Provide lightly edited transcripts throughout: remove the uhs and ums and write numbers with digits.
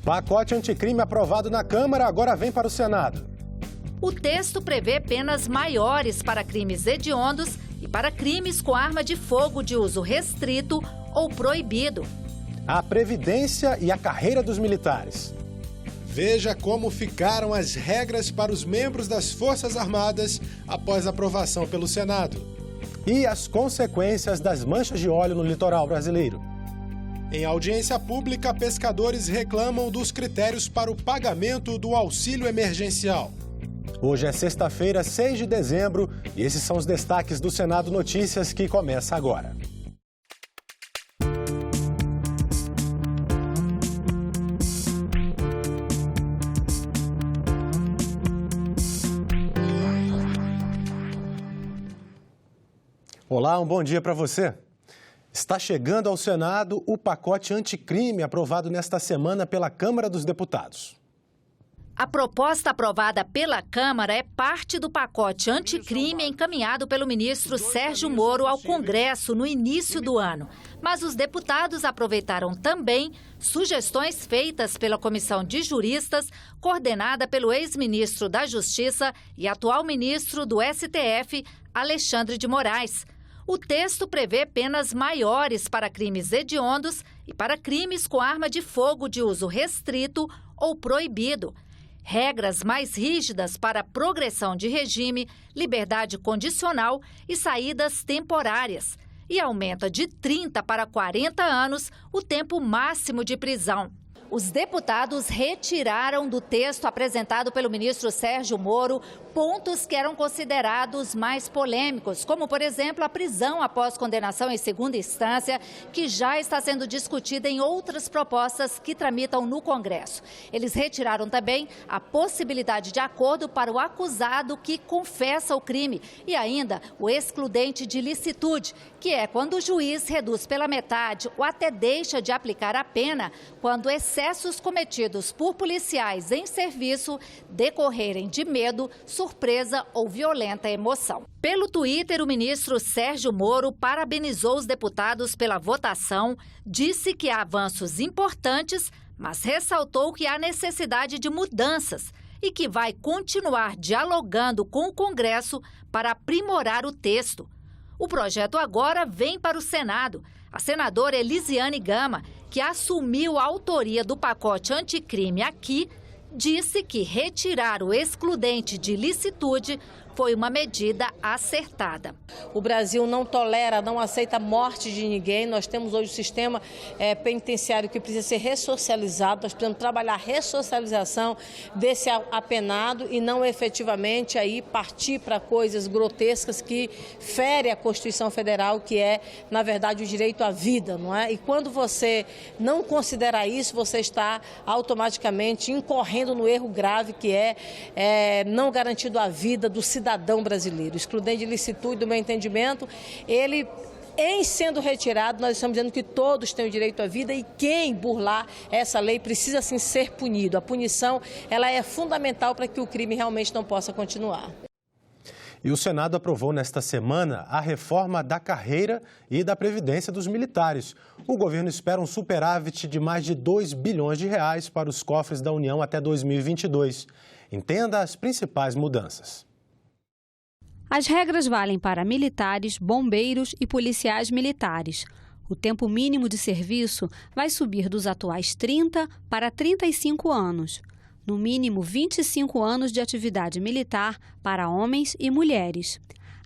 Pacote anticrime aprovado na Câmara agora vem para o Senado. O texto prevê penas maiores para crimes hediondos e para crimes com arma de fogo de uso restrito ou proibido. A Previdência e a carreira dos militares. Veja como ficaram as regras para os membros das Forças Armadas após aprovação pelo Senado. E as consequências das manchas de óleo no litoral brasileiro. Em audiência pública, pescadores reclamam dos critérios para o pagamento do auxílio emergencial. Hoje é sexta-feira, 6 de dezembro, e esses são os destaques do Senado Notícias que começa agora. Olá, um bom dia para você. Está chegando ao Senado o pacote anticrime aprovado nesta semana pela Câmara dos Deputados. A proposta aprovada pela Câmara é parte do pacote anticrime encaminhado pelo ministro Sérgio Moro ao Congresso no início do ano. Mas os deputados aproveitaram também sugestões feitas pela Comissão de Juristas, coordenada pelo ex-ministro da Justiça e atual ministro do STF, Alexandre de Moraes. O texto prevê penas maiores para crimes hediondos e para crimes com arma de fogo de uso restrito ou proibido. Regras mais rígidas para progressão de regime, liberdade condicional e saídas temporárias. E aumenta de 30 para 40 anos o tempo máximo de prisão. Os deputados retiraram do texto apresentado pelo ministro Sérgio Moro pontos que eram considerados mais polêmicos, como, por exemplo, a prisão após condenação em segunda instância, que já está sendo discutida em outras propostas que tramitam no Congresso. Eles retiraram também a possibilidade de acordo para o acusado que confessa o crime e ainda o excludente de licitude, que é quando o juiz reduz pela metade ou até deixa de aplicar a pena quando excessos cometidos por policiais em serviço decorrerem de medo, surpresa ou violenta emoção. Pelo Twitter, o ministro Sérgio Moro parabenizou os deputados pela votação, disse que há avanços importantes, mas ressaltou que há necessidade de mudanças e que vai continuar dialogando com o Congresso para aprimorar o texto. O projeto agora vem para o Senado. A senadora Elisiane Gama, que assumiu a autoria do pacote anticrime aqui, disse que retirar o excludente de licitude foi uma medida acertada. O Brasil não tolera, não aceita a morte de ninguém. Nós temos hoje um sistema penitenciário que precisa ser ressocializado. Nós precisamos trabalhar a ressocialização desse apenado e não efetivamente aí partir para coisas grotescas que ferem a Constituição Federal, que é, na verdade, o direito à vida, não é? E quando você não considera isso, você está automaticamente incorrendo no erro grave que é não garantido a vida do cidadão brasileiro. O excludente de licitude, do meu entendimento, ele, em sendo retirado, nós estamos dizendo que todos têm o direito à vida e quem burlar essa lei precisa sim ser punido. A punição, ela é fundamental para que o crime realmente não possa continuar. E o Senado aprovou nesta semana a reforma da carreira e da Previdência dos militares. O governo espera um superávit de mais de 2 bilhões de reais para os cofres da União até 2022. Entenda as principais mudanças. As regras valem para militares, bombeiros e policiais militares. O tempo mínimo de serviço vai subir dos atuais 30 para 35 anos. No mínimo 25 anos de atividade militar para homens e mulheres.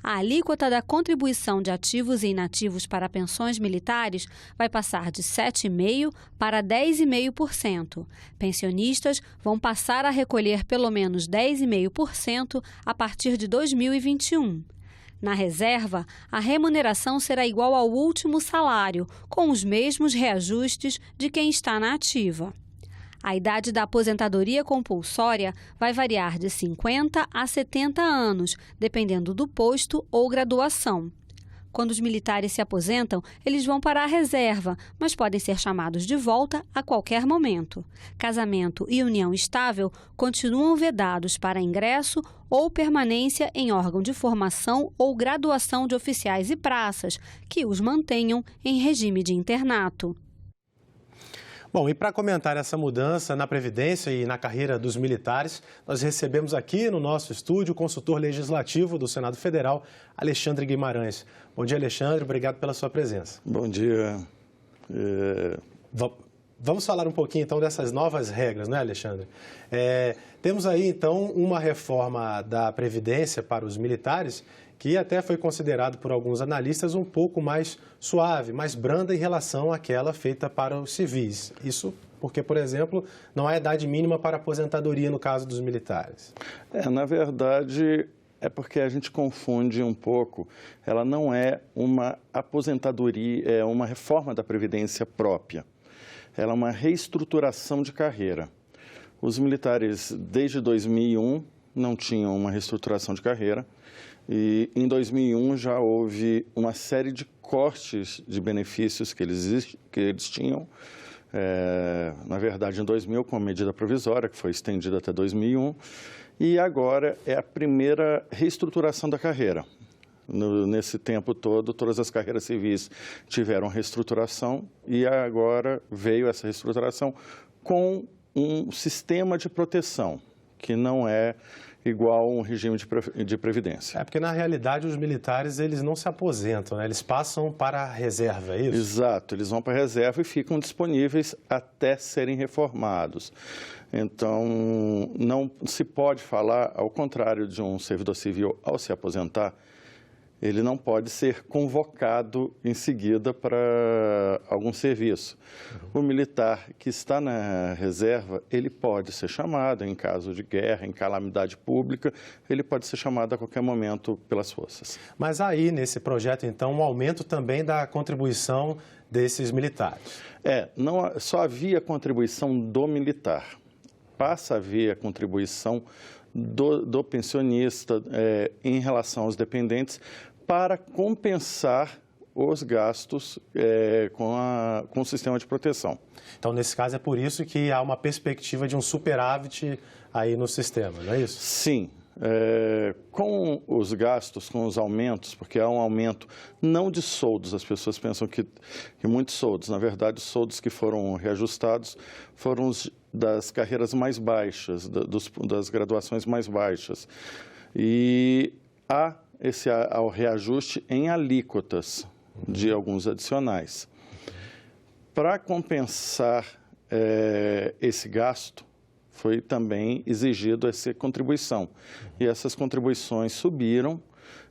A alíquota da contribuição de ativos e inativos para pensões militares vai passar de 7,5% para 10,5%. Pensionistas vão passar a recolher pelo menos 10,5% a partir de 2021. Na reserva, a remuneração será igual ao último salário, com os mesmos reajustes de quem está na ativa. A idade da aposentadoria compulsória vai variar de 50 a 70 anos, dependendo do posto ou graduação. Quando os militares se aposentam, eles vão para a reserva, mas podem ser chamados de volta a qualquer momento. Casamento e união estável continuam vedados para ingresso ou permanência em órgão de formação ou graduação de oficiais e praças, que os mantenham em regime de internato. Bom, e para comentar essa mudança na Previdência e na carreira dos militares, nós recebemos aqui no nosso estúdio o consultor legislativo do Senado Federal, Alexandre Guimarães. Bom dia, Alexandre. Obrigado pela sua presença. Bom dia. Vamos falar um pouquinho, então, dessas novas regras, não é, Alexandre? Temos aí, então, uma reforma da Previdência para os militares que até foi considerado por alguns analistas um pouco mais suave, mais branda em relação àquela feita para os civis. Isso porque, por exemplo, não há idade mínima para aposentadoria no caso dos militares. Na verdade, é porque a gente confunde um pouco. Ela não é uma aposentadoria, é uma reforma da Previdência própria. Ela é uma reestruturação de carreira. Os militares, desde 2001, não tinham uma reestruturação de carreira. E em 2001 já houve uma série de cortes de benefícios que eles tinham. Na verdade, em 2000, com a medida provisória, que foi estendida até 2001. E agora é a primeira reestruturação da carreira. Nesse tempo todo, todas as carreiras civis tiveram reestruturação e agora veio essa reestruturação com um sistema de proteção que não é igual a um regime de previdência. Porque, na realidade, os militares eles não se aposentam, né? Eles passam para a reserva, é isso? Exato, eles vão para a reserva e ficam disponíveis até serem reformados. Então, não se pode falar, ao contrário de um servidor civil, ao se aposentar, ele não pode ser convocado em seguida para algum serviço. O militar que está na reserva, ele pode ser chamado em caso de guerra, em calamidade pública, ele pode ser chamado a qualquer momento pelas forças. Mas aí, nesse projeto, então, um aumento também da contribuição desses militares. Não só havia contribuição do militar, passa a haver a contribuição do pensionista em relação aos dependentes para compensar os gastos com o sistema de proteção. Então, nesse caso, é por isso que há uma perspectiva de um superávit aí no sistema, não é isso? Sim. Com os gastos, com os aumentos, porque há um aumento não de soldos, as pessoas pensam que muitos soldos, na verdade, os soldos que foram reajustados foram os das carreiras mais baixas, das graduações mais baixas. E há ao reajuste em alíquotas de alguns adicionais. Para compensar esse gasto, foi também exigido essa contribuição. E essas contribuições subiram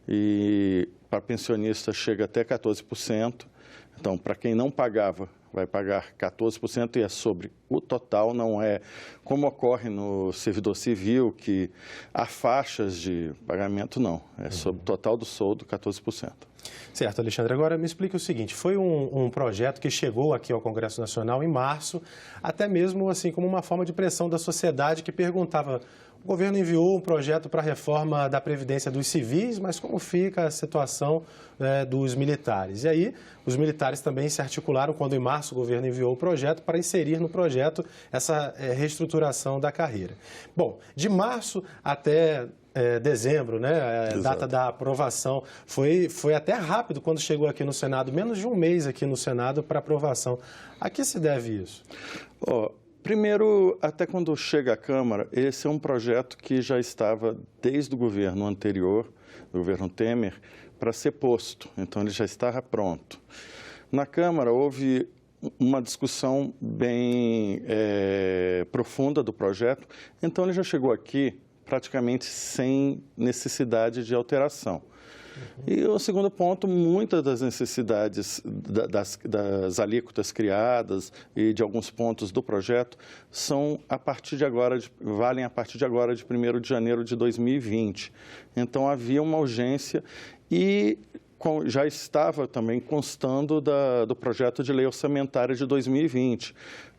e para pensionista chega até 14%. Então, para quem não pagava, vai pagar 14% e é sobre o total, não é como ocorre no servidor civil, que há faixas de pagamento, não. É sobre o total do soldo, 14%. Certo, Alexandre. Agora me explique o seguinte, foi um projeto que chegou aqui ao Congresso Nacional em março, até mesmo assim como uma forma de pressão da sociedade que perguntava: o governo enviou um projeto para a reforma da Previdência dos civis, mas como fica a situação dos militares? E aí, os militares também se articularam quando, em março, o governo enviou o projeto para inserir no projeto essa reestruturação da carreira. Bom, de março até dezembro, né, a data da aprovação, foi até rápido quando chegou aqui no Senado, menos de um mês aqui no Senado para aprovação. A que se deve isso? Primeiro, até quando chega à Câmara, esse é um projeto que já estava desde o governo anterior, do governo Temer, para ser posto. Então, ele já estava pronto. Na Câmara, houve uma discussão bem profunda do projeto. Então, ele já chegou aqui praticamente sem necessidade de alteração. E o segundo ponto, muitas das necessidades das alíquotas criadas e de alguns pontos do projeto são valem a partir de agora, de 1º de janeiro de 2020. Então, havia uma urgência e já estava também constando do projeto de lei orçamentária de 2020.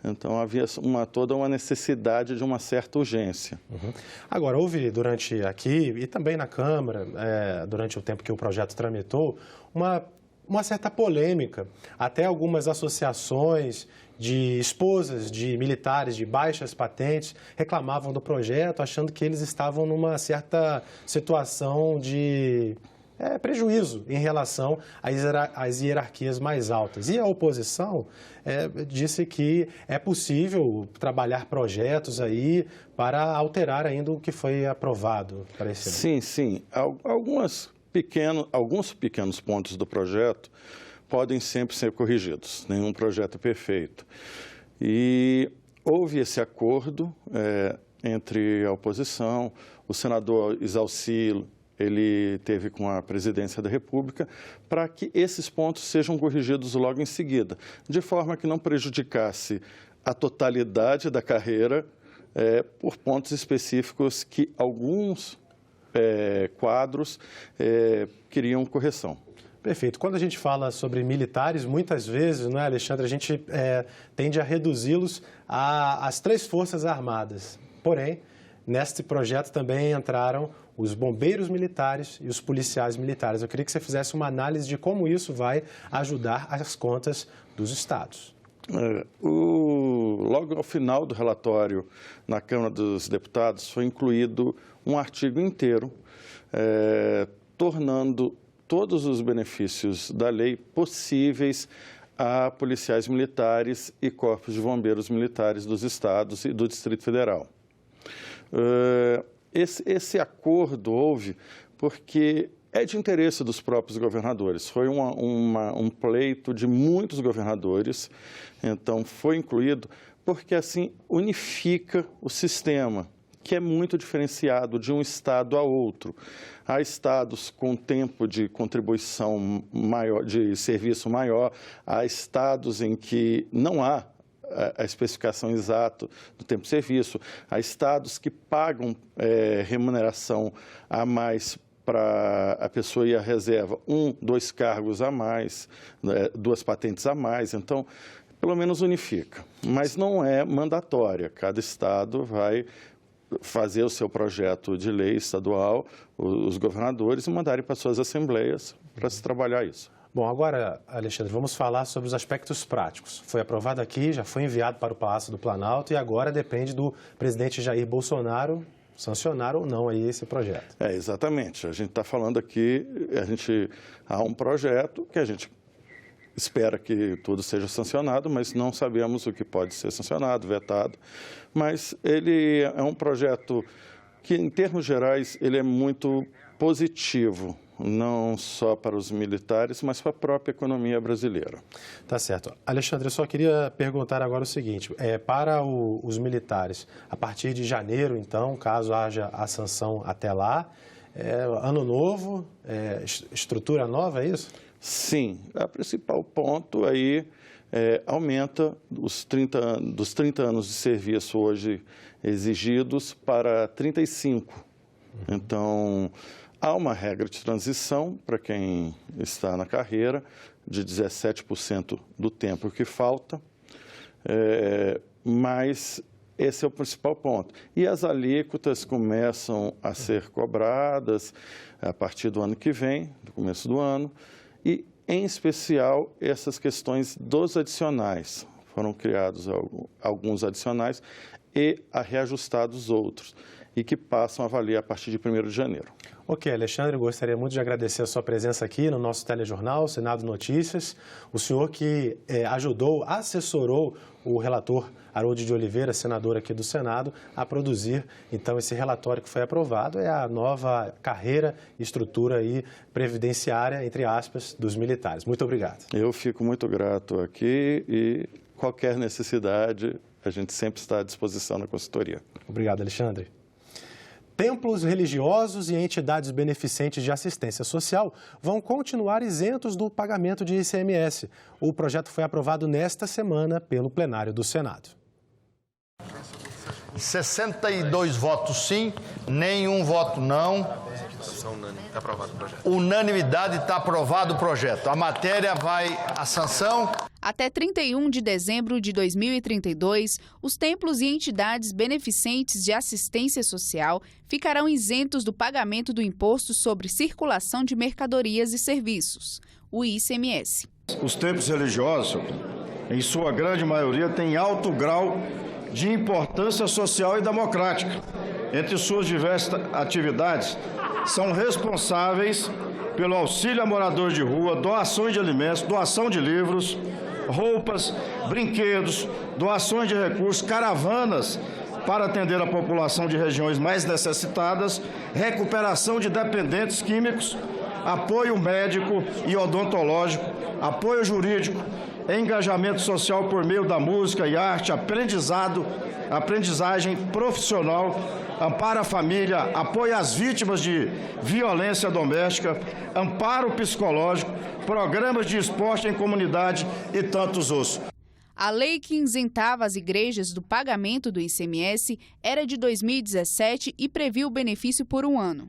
Então, havia toda uma necessidade de uma certa urgência. Agora, houve durante aqui e também na Câmara, durante o tempo que o projeto tramitou, uma certa polêmica. Até algumas associações de esposas de militares de baixas patentes reclamavam do projeto, achando que eles estavam numa certa situação de prejuízo em relação às hierarquias mais altas. E a oposição disse que é possível trabalhar projetos aí para alterar ainda o que foi aprovado para esse ano. Sim, sim. Alguns pequenos pontos do projeto podem sempre ser corrigidos. Nenhum projeto é perfeito. E houve esse acordo entre a oposição, o senador Isalci, ele teve com a presidência da República, para que esses pontos sejam corrigidos logo em seguida, de forma que não prejudicasse a totalidade da carreira por pontos específicos que alguns quadros queriam correção. Perfeito. Quando a gente fala sobre militares, muitas vezes, não é, Alexandre, a gente tende a reduzi-los às 3 Forças Armadas. Porém, neste projeto também entraram os bombeiros militares e os policiais militares. Eu queria que você fizesse uma análise de como isso vai ajudar as contas dos estados. Logo ao final do relatório na Câmara dos Deputados foi incluído um artigo inteiro tornando todos os benefícios da lei possíveis a policiais militares e corpos de bombeiros militares dos estados e do Distrito Federal. Esse acordo houve porque é de interesse dos próprios governadores. Foi um pleito de muitos governadores, então foi incluído porque assim unifica o sistema, que é muito diferenciado de um estado a outro. Há estados com tempo de contribuição maior, de serviço maior, há estados em que não há a especificação exata do tempo de serviço, há estados que pagam remuneração a mais para a pessoa ir à reserva, 1, 2 cargos a mais, 2 patentes a mais, então, pelo menos unifica. Mas não é mandatória, cada estado vai fazer o seu projeto de lei estadual, os governadores, e mandarem para suas assembleias para se trabalhar isso. Bom, agora, Alexandre, vamos falar sobre os aspectos práticos. Foi aprovado aqui, já foi enviado para o Palácio do Planalto e agora depende do presidente Jair Bolsonaro sancionar ou não aí esse projeto. Exatamente. A gente está falando aqui, há um projeto que a gente espera que tudo seja sancionado, mas não sabemos o que pode ser sancionado, vetado. Mas ele é um projeto que, em termos gerais, ele é muito positivo, não só para os militares, mas para a própria economia brasileira. Tá certo. Alexandre, eu só queria perguntar agora o seguinte, para os militares, a partir de janeiro, então, caso haja a sanção até lá, ano novo, estrutura nova, é isso? Sim, o principal ponto aí aumenta dos 30 anos de serviço hoje exigidos para 35. Então, há uma regra de transição para quem está na carreira de 17% do tempo que falta, mas esse é o principal ponto. E as alíquotas começam a ser cobradas a partir do ano que vem, do começo do ano, e, em especial, essas questões dos adicionais. Foram criados alguns adicionais e reajustados outros, e que passam a valer a partir de 1º de janeiro. Ok, Alexandre, gostaria muito de agradecer a sua presença aqui no nosso telejornal, Senado Notícias. O senhor que assessorou o relator Harold de Oliveira, senador aqui do Senado, a produzir, então, esse relatório que foi aprovado, é a nova carreira e estrutura aí previdenciária, entre aspas, dos militares. Muito obrigado. Eu fico muito grato aqui e qualquer necessidade, a gente sempre está à disposição na consultoria. Obrigado, Alexandre. Templos religiosos e entidades beneficentes de assistência social vão continuar isentos do pagamento de ICMS. O projeto foi aprovado nesta semana pelo plenário do Senado. 62 votos sim, nenhum voto não. Unanimidade, está aprovado o projeto. A matéria vai à sanção. Até 31 de dezembro de 2032, os templos e entidades beneficentes de assistência social ficarão isentos do pagamento do Imposto sobre Circulação de Mercadorias e Serviços, o ICMS. Os templos religiosos, em sua grande maioria, têm alto grau de importância social e democrática. Entre suas diversas atividades, são responsáveis pelo auxílio a moradores de rua, doações de alimentos, doação de livros, roupas, brinquedos, doações de recursos, caravanas para atender a população de regiões mais necessitadas, recuperação de dependentes químicos, apoio médico e odontológico, apoio jurídico, engajamento social por meio da música e arte, aprendizagem profissional, amparo à família, apoio às vítimas de violência doméstica, amparo psicológico, programas de esporte em comunidade e tantos outros. A lei que isentava as igrejas do pagamento do ICMS era de 2017 e previa o benefício por um ano.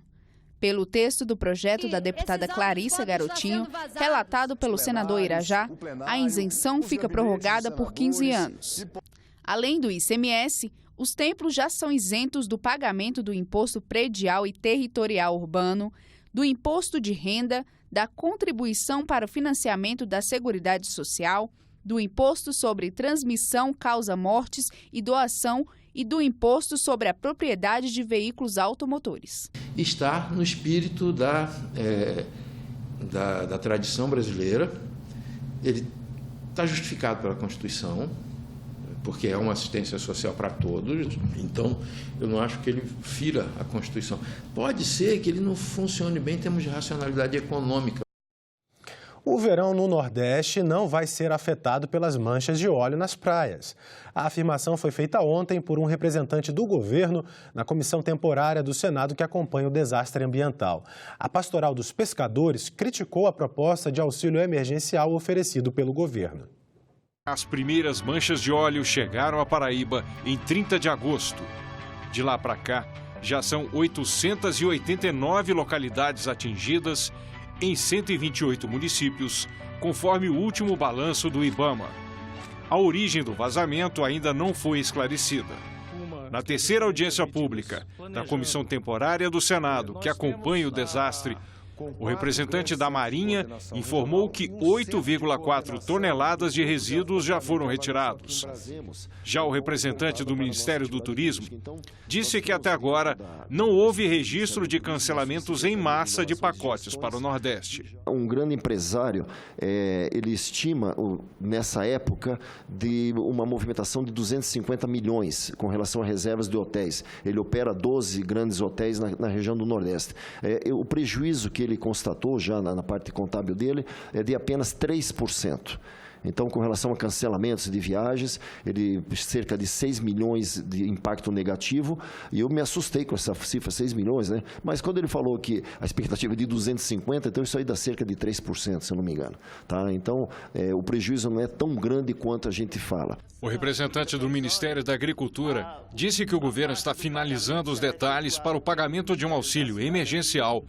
Pelo texto do projeto da deputada Clarissa Garotinho, relatado pelo senador Irajá, a isenção fica prorrogada por 15 anos. Além do ICMS, os templos já são isentos do pagamento do imposto predial e territorial urbano, do imposto de renda, da contribuição para o financiamento da Seguridade Social, do imposto sobre transmissão, causa-mortes e doação e do imposto sobre a propriedade de veículos automotores. Está no espírito da tradição brasileira, ele está justificado pela Constituição, porque é uma assistência social para todos, então eu não acho que ele fira a Constituição. Pode ser que ele não funcione bem em termos de racionalidade econômica. O verão no Nordeste não vai ser afetado pelas manchas de óleo nas praias. A afirmação foi feita ontem por um representante do governo na comissão temporária do Senado que acompanha o desastre ambiental. A Pastoral dos Pescadores criticou a proposta de auxílio emergencial oferecido pelo governo. As primeiras manchas de óleo chegaram à Paraíba em 30 de agosto. De lá para cá, já são 889 localidades atingidas em 128 municípios, conforme o último balanço do IBAMA. A origem do vazamento ainda não foi esclarecida. Na terceira audiência pública da Comissão Temporária do Senado, que acompanha o desastre, o representante da Marinha informou que 8,4 toneladas de resíduos já foram retirados. Já o representante do Ministério do Turismo disse que até agora não houve registro de cancelamentos em massa de pacotes para o Nordeste. Um grande empresário, ele estima, nessa época, de uma movimentação de 250 milhões com relação a reservas de hotéis. Ele opera 12 grandes hotéis na região do Nordeste. O prejuízo que ele constatou já na parte contábil dele é de apenas 3%. Então, com relação a cancelamentos de viagens, ele cerca de 6 milhões de impacto negativo, e eu me assustei com essa cifra, 6 milhões, né? Mas quando ele falou que a expectativa é de 250, então isso aí dá cerca de 3%, se eu não me engano. Tá? Então, o prejuízo não é tão grande quanto a gente fala. O representante do Ministério da Agricultura disse que o governo está finalizando os detalhes para o pagamento de um auxílio emergencial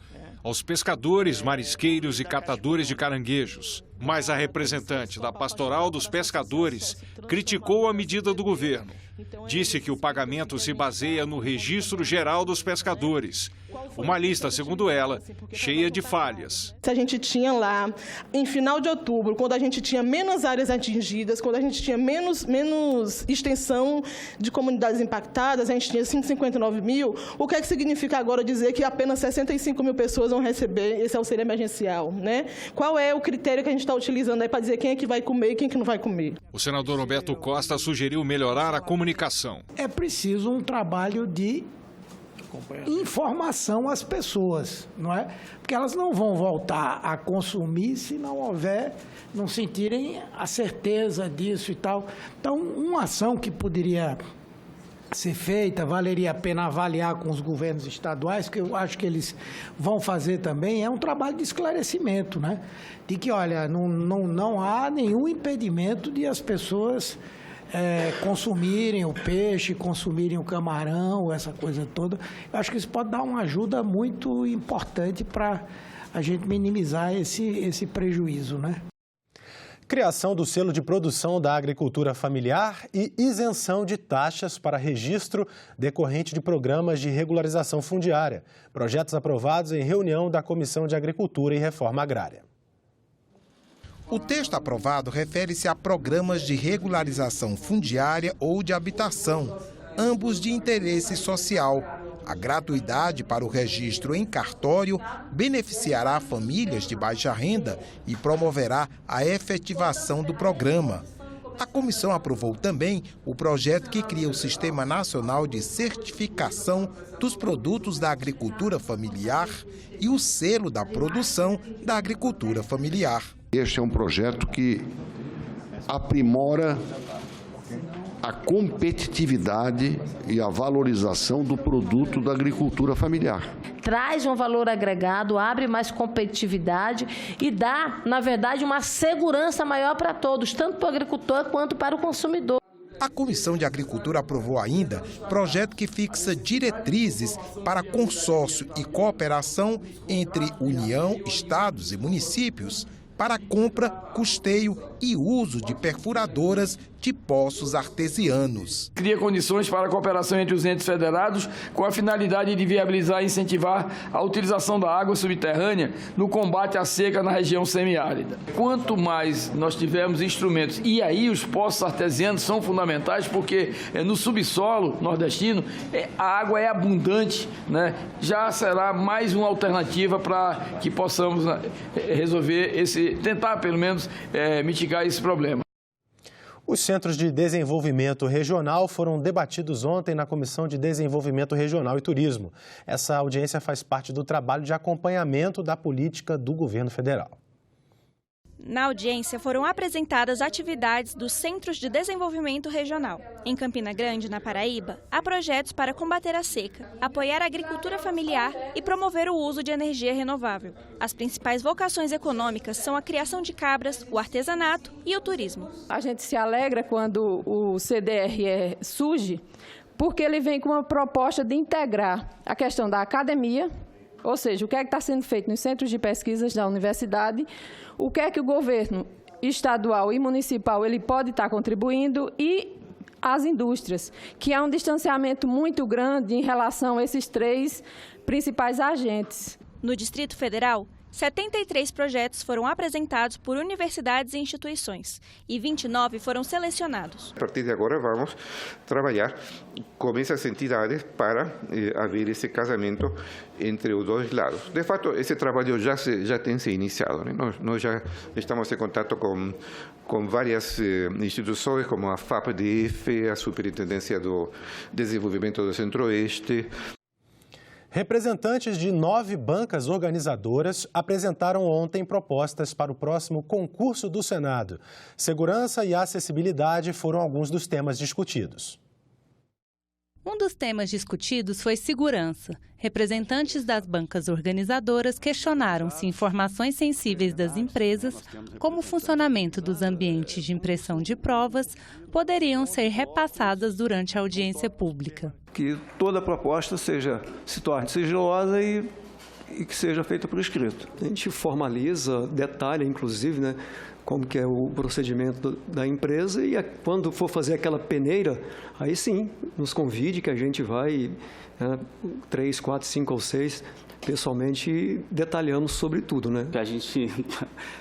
aos pescadores, marisqueiros e catadores de caranguejos. Mas a representante da Pastoral dos Pescadores criticou a medida do governo. Disse que o pagamento se baseia no Registro Geral dos Pescadores, uma lista, segundo ela, cheia de falhas. A gente tinha lá, em final de outubro, quando a gente tinha menos áreas atingidas, quando a gente tinha menos extensão de comunidades impactadas, a gente tinha 159 mil, o que é que significa agora dizer que apenas 65 mil pessoas vão receber esse auxílio emergencial, né? Qual é o critério que a gente está utilizando aí para dizer quem é que vai comer e quem é que não vai comer? O senador Roberto Costa sugeriu melhorar a comunicação. É preciso um trabalho de informação às pessoas, não é? Porque elas não vão voltar a consumir se não sentirem a certeza disso e tal. Então, uma ação que poderia ser feita, valeria a pena avaliar com os governos estaduais, que eu acho que eles vão fazer também, é um trabalho de esclarecimento, né? De que, olha, não há nenhum impedimento de as pessoas consumirem o peixe, consumirem o camarão, essa coisa toda. Eu acho que isso pode dar uma ajuda muito importante para a gente minimizar esse prejuízo, né? Criação do selo de produção da agricultura familiar e isenção de taxas para registro decorrente de programas de regularização fundiária. Projetos aprovados em reunião da Comissão de Agricultura e Reforma Agrária. O texto aprovado refere-se a programas de regularização fundiária ou de habitação, ambos de interesse social. A gratuidade para o registro em cartório beneficiará famílias de baixa renda e promoverá a efetivação do programa. A comissão aprovou também o projeto que cria o Sistema Nacional de Certificação dos Produtos da Agricultura Familiar e o Selo da Produção da Agricultura Familiar. Este é um projeto que aprimora a competitividade e a valorização do produto da agricultura familiar. Traz um valor agregado, abre mais competitividade e dá, na verdade, uma segurança maior para todos, tanto para o agricultor quanto para o consumidor. A Comissão de Agricultura aprovou ainda projeto que fixa diretrizes para consórcio e cooperação entre União, estados e municípios para compra, custeio e uso de perfuradoras de poços artesianos. Cria condições para a cooperação entre os entes federados com a finalidade de viabilizar e incentivar a utilização da água subterrânea no combate à seca na região semiárida. Quanto mais nós tivermos instrumentos, e aí os poços artesianos são fundamentais porque no subsolo nordestino a água é abundante, né? Já será mais uma alternativa para que possamos resolver tentar pelo menos mitigar esse problema. Os Centros de Desenvolvimento Regional foram debatidos ontem na Comissão de Desenvolvimento Regional e Turismo. Essa audiência faz parte do trabalho de acompanhamento da política do governo federal. Na audiência foram apresentadas atividades dos Centros de Desenvolvimento Regional. Em Campina Grande, na Paraíba, há projetos para combater a seca, apoiar a agricultura familiar e promover o uso de energia renovável. As principais vocações econômicas são a criação de cabras, o artesanato e o turismo. A gente se alegra quando o CDRE surge, porque ele vem com uma proposta de integrar a questão da academia, ou seja, o que é que está sendo feito nos centros de pesquisas da universidade, o que é que o governo estadual e municipal ele pode estar contribuindo e as indústrias, que há um distanciamento muito grande em relação a esses três principais agentes. No Distrito Federal, 73 projetos foram apresentados por universidades e instituições e 29 foram selecionados. A partir de agora vamos trabalhar com essas entidades para haver esse casamento entre os dois lados. De fato, esse trabalho já tem se iniciado, né? Nós já estamos em contato com várias instituições, como a FAPDF, a Superintendência do Desenvolvimento do Centro-Oeste. Representantes de 9 bancas organizadoras apresentaram ontem propostas para o próximo concurso do Senado. Segurança e acessibilidade foram alguns dos temas discutidos. Um dos temas discutidos foi segurança. Representantes das bancas organizadoras questionaram se informações sensíveis das empresas, como o funcionamento dos ambientes de impressão de provas, poderiam ser repassadas durante a audiência pública. Que toda proposta se torne sigilosa e que seja feita por escrito. A gente formaliza, detalha, inclusive, né, como que é o procedimento da empresa e quando for fazer aquela peneira, aí sim, nos convide que a gente vai, 3, 4, 5 ou 6, pessoalmente detalhamos sobre tudo, né? A gente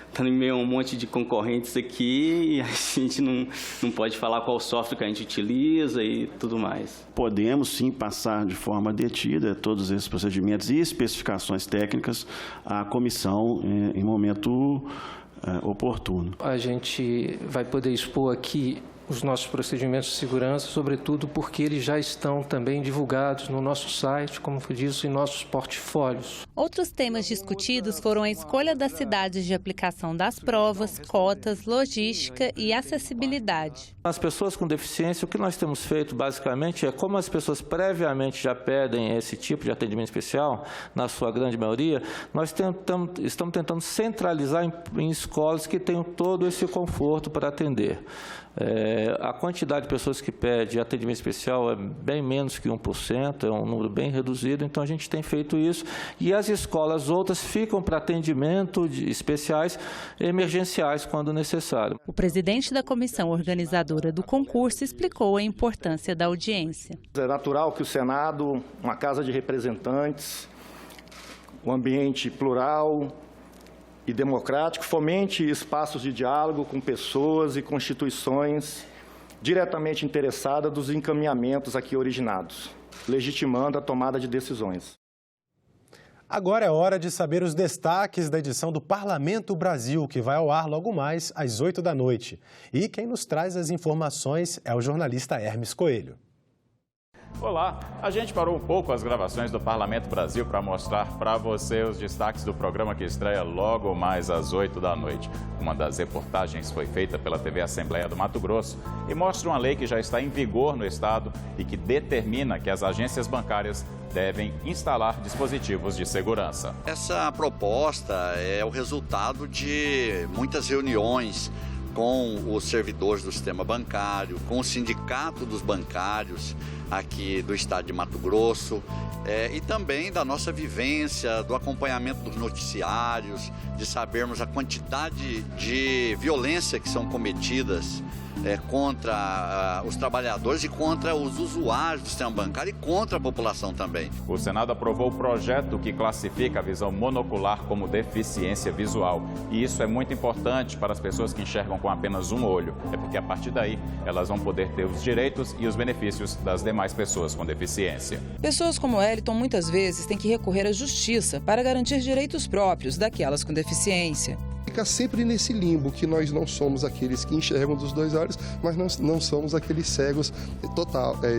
está em meio a um monte de concorrentes aqui e a gente não pode falar qual software que a gente utiliza e tudo mais. Podemos sim passar de forma detida todos esses procedimentos e especificações técnicas à comissão em momento oportuno. A gente vai poder expor aqui os nossos procedimentos de segurança, sobretudo porque eles já estão também divulgados no nosso site, como foi dito, em nossos portfólios. Outros temas discutidos foram a escolha das cidades de aplicação das provas, cotas, logística e acessibilidade. As pessoas com deficiência, o que nós temos feito basicamente é, como as pessoas previamente já pedem esse tipo de atendimento especial, na sua grande maioria, nós estamos tentando centralizar em escolas que tenham todo esse conforto para atender. A quantidade de pessoas que pede atendimento especial é bem menos que 1%, é um número bem reduzido, então a gente tem feito isso. E as escolas outras ficam para atendimento especiais emergenciais quando necessário. O presidente da comissão organizadora do concurso explicou a importância da audiência. É natural que o Senado, uma casa de representantes, um ambiente plural e democrático, fomente espaços de diálogo com pessoas e constituições diretamente interessada dos encaminhamentos aqui originados, legitimando a tomada de decisões. Agora é hora de saber os destaques da edição do Parlamento Brasil, que vai ao ar logo mais às 8 da noite. E quem nos traz as informações é o jornalista Hermes Coelho. Olá, a gente parou um pouco as gravações do Parlamento Brasil para mostrar para você os destaques do programa que estreia logo mais às 8 da noite. Uma das reportagens foi feita pela TV Assembleia do Mato Grosso e mostra uma lei que já está em vigor no estado e que determina que as agências bancárias devem instalar dispositivos de segurança. Essa proposta é o resultado de muitas reuniões com os servidores do sistema bancário, com o sindicato dos bancários aqui do estado de Mato Grosso e também da nossa vivência, do acompanhamento dos noticiários, de sabermos a quantidade de violência que são cometidas contra os trabalhadores e contra os usuários do sistema bancário e contra a população também. O Senado aprovou o projeto que classifica a visão monocular como deficiência visual. E isso é muito importante para as pessoas que enxergam com apenas um olho. É porque a partir daí elas vão poder ter os direitos e os benefícios das demais pessoas com deficiência. Pessoas como Eliton muitas vezes têm que recorrer à justiça para garantir direitos próprios daquelas com deficiência. Fica sempre nesse limbo que nós não somos aqueles que enxergam dos dois olhos, mas não somos aqueles cegos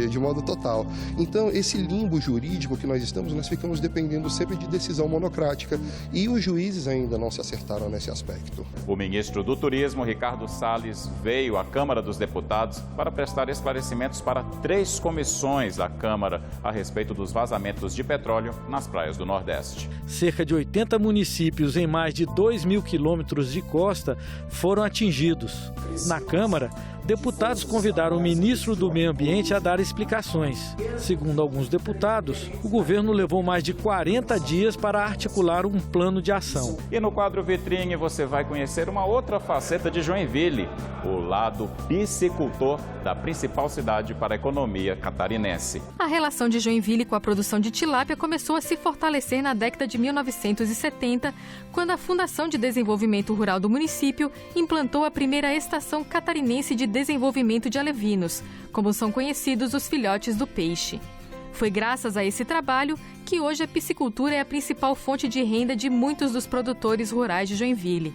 de modo total. Então, esse limbo jurídico que nós estamos, nós ficamos dependendo sempre de decisão monocrática e os juízes ainda não se acertaram nesse aspecto. O ministro do Turismo, Ricardo Salles, veio à Câmara dos Deputados para prestar esclarecimentos para 3 comissões da Câmara a respeito dos vazamentos de petróleo nas praias do Nordeste. Cerca de 80 municípios em mais de 2.000 quilômetros de costa foram atingidos. Na Câmara, deputados convidaram o ministro do Meio Ambiente a dar explicações. Segundo alguns deputados, o governo levou mais de 40 dias para articular um plano de ação. E no quadro Vitrine você vai conhecer uma outra faceta de Joinville, o lado piscicultor da principal cidade para a economia catarinense. A relação de Joinville com a produção de tilápia começou a se fortalecer na década de 1970, quando a Fundação de Desenvolvimento Rural do município implantou a primeira estação catarinense de desenvolvimento de alevinos, como são conhecidos os filhotes do peixe. Foi graças a esse trabalho que hoje a piscicultura é a principal fonte de renda de muitos dos produtores rurais de Joinville.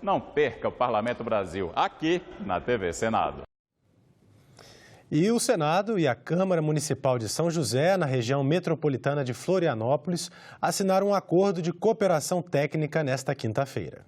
Não perca o Parlamento Brasil, aqui na TV Senado. E o Senado e a Câmara Municipal de São José, na região metropolitana de Florianópolis, assinaram um acordo de cooperação técnica nesta quinta-feira.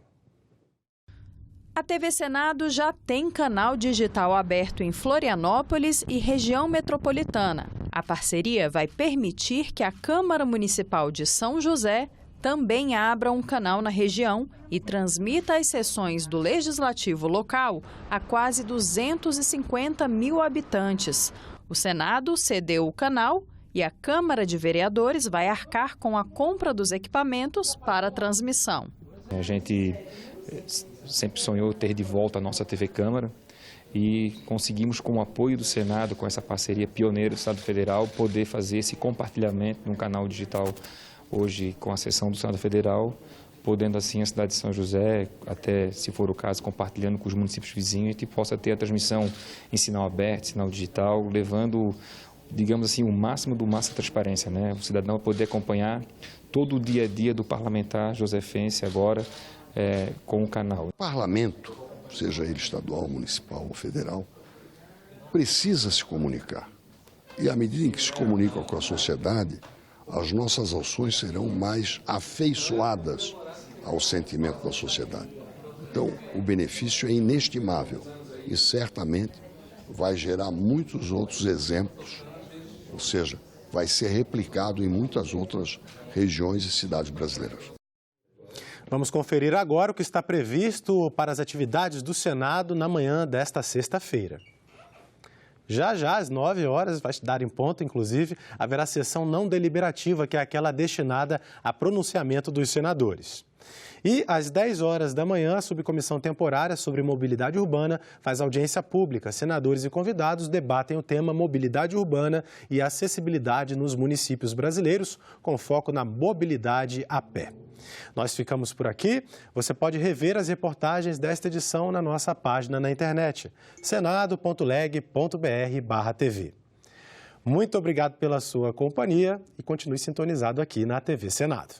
A TV Senado já tem canal digital aberto em Florianópolis e região metropolitana. A parceria vai permitir que a Câmara Municipal de São José também abra um canal na região e transmita as sessões do Legislativo local a quase 250 mil habitantes. O Senado cedeu o canal e a Câmara de Vereadores vai arcar com a compra dos equipamentos para a transmissão. A gente sempre sonhou ter de volta a nossa TV Câmara e conseguimos, com o apoio do Senado, com essa parceria pioneira do Estado Federal, poder fazer esse compartilhamento num canal digital hoje com a seção do Senado Federal, podendo assim a cidade de São José, até se for o caso, compartilhando com os municípios vizinhos, que possa ter a transmissão em sinal aberto, sinal digital, levando, digamos assim, o máximo do máximo de transparência, né? O cidadão poder acompanhar todo o dia a dia do parlamentar josefense agora com o canal. O parlamento, seja ele estadual, municipal ou federal, precisa se comunicar. E à medida em que se comunica com a sociedade, as nossas ações serão mais afeiçoadas ao sentimento da sociedade. Então, o benefício é inestimável e certamente vai gerar muitos outros exemplos, ou seja, vai ser replicado em muitas outras regiões e cidades brasileiras. Vamos conferir agora o que está previsto para as atividades do Senado na manhã desta sexta-feira. Já às 9 horas, vai dar em ponto, inclusive, haverá sessão não deliberativa, que é aquela destinada a pronunciamento dos senadores. E às 10 horas da manhã, a Subcomissão Temporária sobre Mobilidade Urbana faz audiência pública. Senadores e convidados debatem o tema mobilidade urbana e acessibilidade nos municípios brasileiros, com foco na mobilidade a pé. Nós ficamos por aqui. Você pode rever as reportagens desta edição na nossa página na internet, senado.leg.br/TV. Muito obrigado pela sua companhia e continue sintonizado aqui na TV Senado.